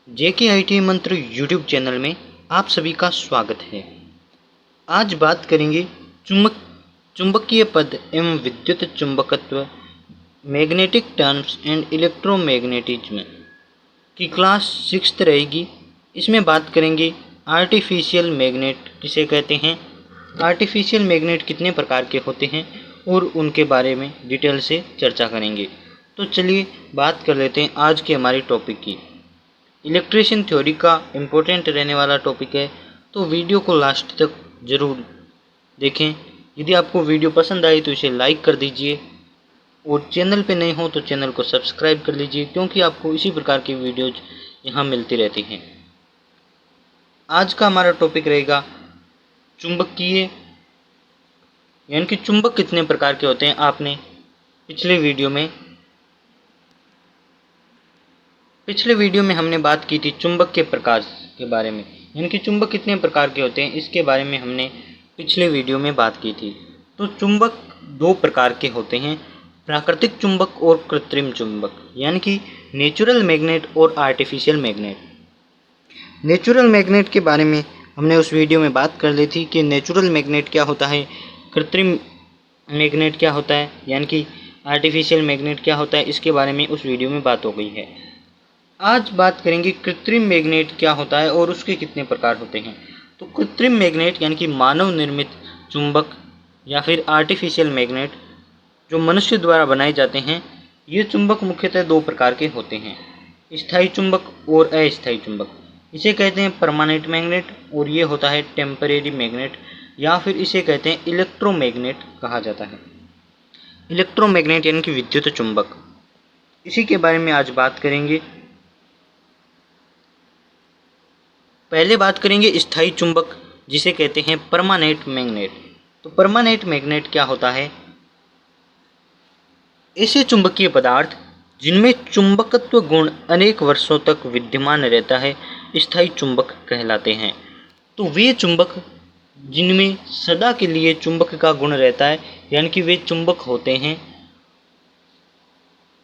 JKIT मंत्र YouTube channel में आप सभी का स्वागत है। आज बात करेंगे चुंबकीय पद एवं विद्युत चुंबकत्व, मैग्नेटिक टर्म्स एंड इलेक्ट्रोमैग्नेटिज्म की क्लास 6th रहेगी। इसमें बात करेंगे आर्टिफिशियल मैग्नेट किसे कहते हैं, आर्टिफिशियल मैग्नेट कितने प्रकार के होते हैं और उनके बारे में डिटेल से चर्चा करेंगे। तो चलिए बात कर लेते हैं आज के हमारे टॉपिक की। इलेक्ट्रिशियन थ्योरी का इम्पोर्टेंट रहने वाला टॉपिक है, तो वीडियो को लास्ट तक ज़रूर देखें। यदि आपको वीडियो पसंद आई तो इसे लाइक कर दीजिए और चैनल पे नए हो तो चैनल को सब्सक्राइब कर लीजिए, क्योंकि आपको इसी प्रकार की वीडियोज यहाँ मिलती रहती हैं। आज का हमारा टॉपिक रहेगा चुंबकीय, यानी कि चुंबक कितने प्रकार के होते हैं। आपने पिछले वीडियो में हमने बात की थी चुंबक के प्रकार के बारे में, यानी कि चुंबक कितने प्रकार के होते हैं, इसके बारे में हमने पिछले वीडियो में बात की थी। तो चुंबक दो प्रकार के होते हैं, प्राकृतिक चुंबक और कृत्रिम चुंबक, यानी कि नेचुरल मैग्नेट और आर्टिफिशियल मैग्नेट। नेचुरल मैग्नेट के बारे में हमने उस वीडियो में बात कर ली थी कि नेचुरल मैग्नेट क्या होता है, कृत्रिम मैग्नेट क्या होता है, यानी कि आर्टिफिशियल मैग्नेट क्या होता है, इसके बारे में उस वीडियो में बात हो गई है। आज बात करेंगे कृत्रिम मैग्नेट क्या होता है और उसके कितने प्रकार होते हैं। तो कृत्रिम मैग्नेट यानी कि मानव निर्मित चुंबक या फिर आर्टिफिशियल मैग्नेट जो मनुष्य द्वारा बनाए जाते हैं, ये चुंबक मुख्यतः दो प्रकार के होते हैं, स्थायी चुंबक और अस्थायी चुंबक। इसे कहते हैं परमानेंट मैग्नेट और ये होता है टेम्परेरी मैग्नेट, या फिर इसे कहते हैं इलेक्ट्रोमैग्नेट कहा जाता है। इलेक्ट्रोमैग्नेट यानी कि विद्युत चुंबक, इसी के बारे में आज बात करेंगे। पहले बात करेंगे स्थायी चुंबक जिसे कहते हैं परमानेंट मैग्नेट। तो परमानेंट मैग्नेट क्या होता है, ऐसे चुंबकीय पदार्थ जिनमें चुंबकत्व गुण अनेक वर्षों तक विद्यमान रहता है स्थायी चुंबक कहलाते हैं। तो वे चुंबक जिनमें सदा के लिए चुंबक का गुण रहता है, यानी कि वे चुंबक होते हैं,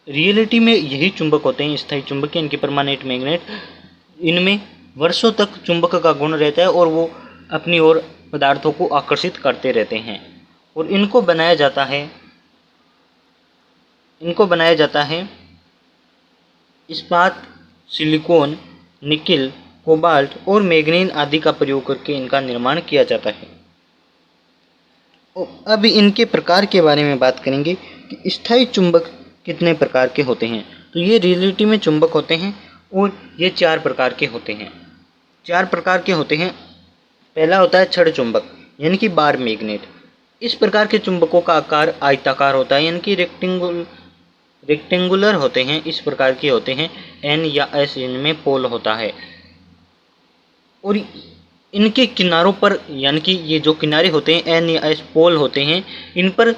रियलिटी में यही चुंबक होते हैं स्थायी चुंबक यानी कि परमानेंट मैग्नेट। इनमें वर्षों तक चुंबक का गुण रहता है और वो अपनी ओर पदार्थों को आकर्षित करते रहते हैं। और इनको बनाया जाता है इस्पात, सिलिकॉन, निकिल, कोबाल्ट और मैग्नीन आदि का प्रयोग करके इनका निर्माण किया जाता है। अब इनके प्रकार के बारे में बात करेंगे कि स्थायी चुंबक कितने प्रकार के होते हैं। तो ये रियलिटी में चुंबक होते हैं और ये चार प्रकार के होते हैं। पहला होता है छड़ चुंबक यानी कि बार मैग्नेट। इस प्रकार के चुंबकों का आकार आयताकार होता है, यानी कि रेक्टेंगुलर होते हैं। इस प्रकार के होते हैं, एन या एस इनमें पोल होता है और इनके किनारों पर, यानी कि ये जो किनारे होते हैं एन या एस पोल होते हैं, इन पर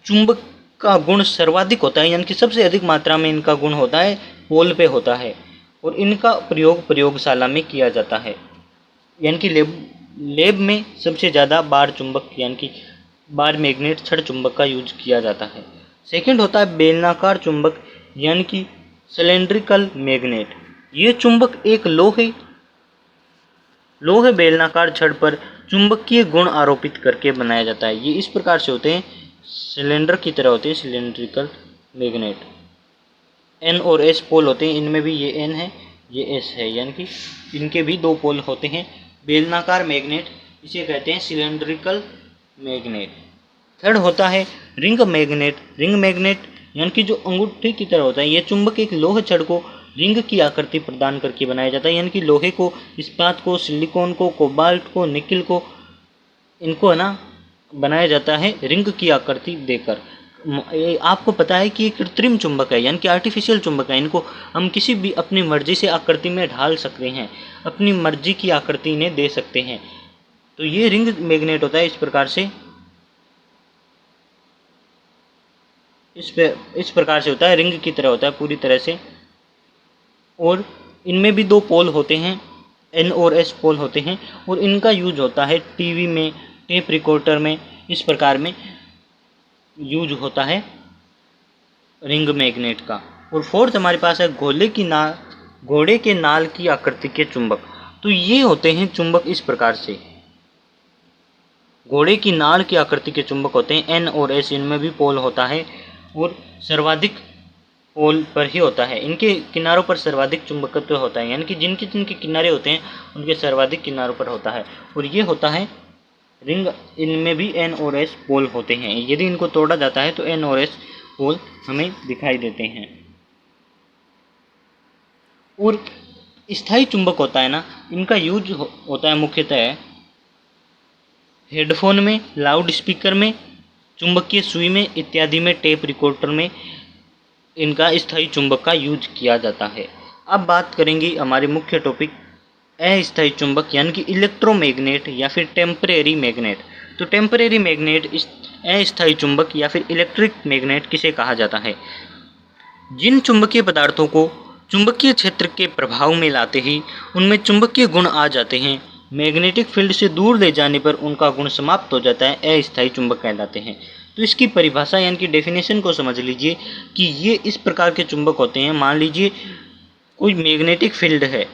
चुंबक का गुण सर्वाधिक होता है, यानी कि सबसे अधिक मात्रा में इनका गुण होता है पोल पे होता है। और इनका प्रयोग प्रयोगशाला में किया जाता है, यानी कि लैब में सबसे ज़्यादा बार चुंबक यानी कि बार मैग्नेट छड़ चुंबक का यूज किया जाता है। सेकंड होता है बेलनाकार चुंबक यानी कि सिलेंड्रिकल मैग्नेट। ये चुंबक एक लोहे बेलनाकार छड़ पर चुंबकीय गुण आरोपित करके बनाया जाता है। ये इस प्रकार से होते हैं, सिलेंडर की तरह होते हैं सिलेंड्रिकल मैग्नेट। एन और एस पोल होते हैं, इनमें भी ये एन है ये एस है, यानी कि इनके भी दो पोल होते हैं। बेलनाकार मैग्नेट इसे कहते हैं सिलेंड्रिकल मैग्नेट। थर्ड होता है रिंग मैग्नेट यानी कि जो अंगूठी की तरह होता है। यह चुंबक एक लोहे छड़ को रिंग की आकृति प्रदान करके बनाया जाता है, यानी कि लोहे को, इस्पात को, सिलिकॉन को, कोबाल्ट को, निकिल को, इनको है ना बनाया जाता है रिंग की आकृति देकर। आपको पता है कि ये कृत्रिम चुंबक है, यानी कि आर्टिफिशियल चुंबक है। इनको हम किसी भी अपनी मर्जी से आकृति में ढाल सकते हैं, अपनी मर्जी की आकृति इन्हें दे सकते हैं। तो ये रिंग मैग्नेट होता है इस प्रकार से, इस प्रकार से होता है, रिंग की तरह होता है पूरी तरह से। और इनमें भी दो पोल होते हैं, एन और एस पोल होते हैं, और इनका यूज होता है टीवी में, टेप रिकॉर्डर में, इस प्रकार में यूज होता है रिंग मैग्नेट का। और फोर्थ हमारे पास है गोले की नाव घोड़े के नाल की आकृति के चुंबक। तो ये होते हैं चुंबक इस प्रकार से, घोड़े की नाल की आकृति के चुंबक होते हैं। एन और एस इनमें भी पोल होता है और सर्वाधिक पोल पर ही होता है। इनके किनारों पर सर्वाधिक चुंबकत्व होता है, यानी कि जिनके जिनके किनारे होते हैं उनके सर्वाधिक किनारों पर होता है। और ये होता है रिंग, इनमें भी एन और एस पोल होते हैं। यदि इनको तोड़ा जाता है तो एन और एस पोल हमें दिखाई देते हैं। और स्थायी चुंबक होता है ना, इनका यूज होता है मुख्यतः हेडफोन में, लाउड स्पीकर में, चुंबकीय सुई में इत्यादि में, टेप रिकॉर्डर में इनका स्थायी चुंबक का यूज किया जाता है। अब बात करेंगे हमारे मुख्य टॉपिक अस्थायी चुंबक यानी कि इलेक्ट्रोमैग्नेट या फिर टेम्परेरी मैग्नेट। तो टेम्परेरी मैग्नेट अस्थायी चुंबक या फिर इलेक्ट्रिक मैग्नेट किसे कहा जाता है? जिन चुंबकीय पदार्थों को चुंबकीय क्षेत्र के प्रभाव में लाते ही उनमें चुंबकीय गुण आ जाते हैं, मैग्नेटिक फील्ड से दूर ले जाने पर उनका गुण समाप्त हो जाता है, अस्थायी चुंबक कहलाते हैं। तो इसकी परिभाषा यानी कि डेफिनेशन को समझ लीजिए कि ये इस प्रकार के चुंबक होते हैं। मान लीजिए कोई मैग्नेटिक फील्ड है,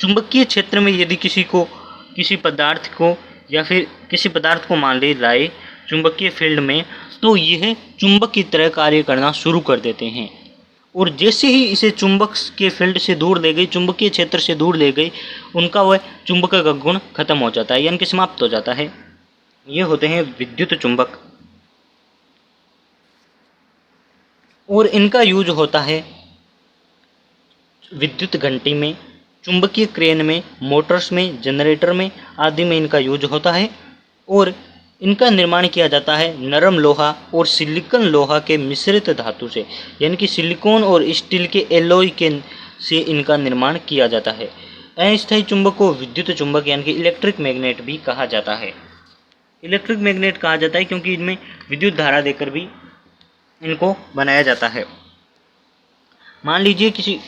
चुंबकीय क्षेत्र में यदि किसी पदार्थ को या फिर किसी पदार्थ को मान ले लाए चुंबकीय फील्ड में, तो यह चुंबक की तरह कार्य करना शुरू कर देते हैं। और जैसे ही इसे चुंबक के फील्ड से दूर ले गई, चुंबकीय क्षेत्र से दूर ले गई, उनका वह चुंबक का गुण खत्म हो जाता है, यानी कि समाप्त हो जाता है। ये होते हैं विद्युत चुंबक। और इनका यूज होता है विद्युत घंटी में, चुंबकीय क्रेन में, मोटर्स में, जनरेटर में आदि में इनका यूज होता है। और इनका निर्माण किया जाता है नरम लोहा और सिलिकॉन लोहा के मिश्रित धातु से, यानी कि सिलिकॉन और स्टील के एलॉय के से इनका निर्माण किया जाता है। अस्थायी चुंबक को विद्युत चुंबक यानी कि इलेक्ट्रिक मैग्नेट भी कहा जाता है। इलेक्ट्रिक मैग्नेट कहा जाता है क्योंकि इनमें विद्युत धारा देकर भी इनको बनाया जाता है। मान लीजिए किसी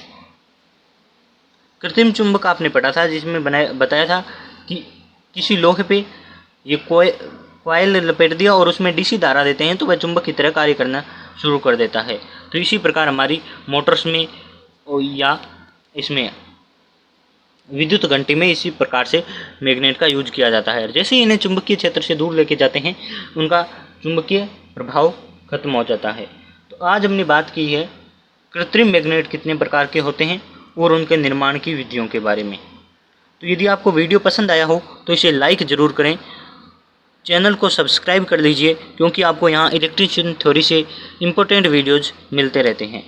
कृत्रिम चुंबक आपने पढ़ा था, जिसमें बताया था कि किसी लोहे पे ये कॉइल लपेट दिया और उसमें डीसी धारा देते हैं तो वह चुंबक की तरह कार्य करना शुरू कर देता है। तो इसी प्रकार हमारी मोटर्स में या इसमें विद्युत घंटी में इसी प्रकार से मैग्नेट का यूज किया जाता है। जैसे ही इन्हें चुंबकीय क्षेत्र से दूर लेके जाते हैं, उनका चुंबकीय प्रभाव खत्म हो जाता है। तो आज हमने बात की है कृत्रिम मैग्नेट कितने प्रकार के होते हैं और उनके निर्माण की विधियों के बारे में। तो यदि आपको वीडियो पसंद आया हो तो इसे लाइक ज़रूर करें, चैनल को सब्सक्राइब कर लीजिए, क्योंकि आपको यहाँ इलेक्ट्रिशियन थ्योरी से इम्पोर्टेंट वीडियोज़ मिलते रहते हैं।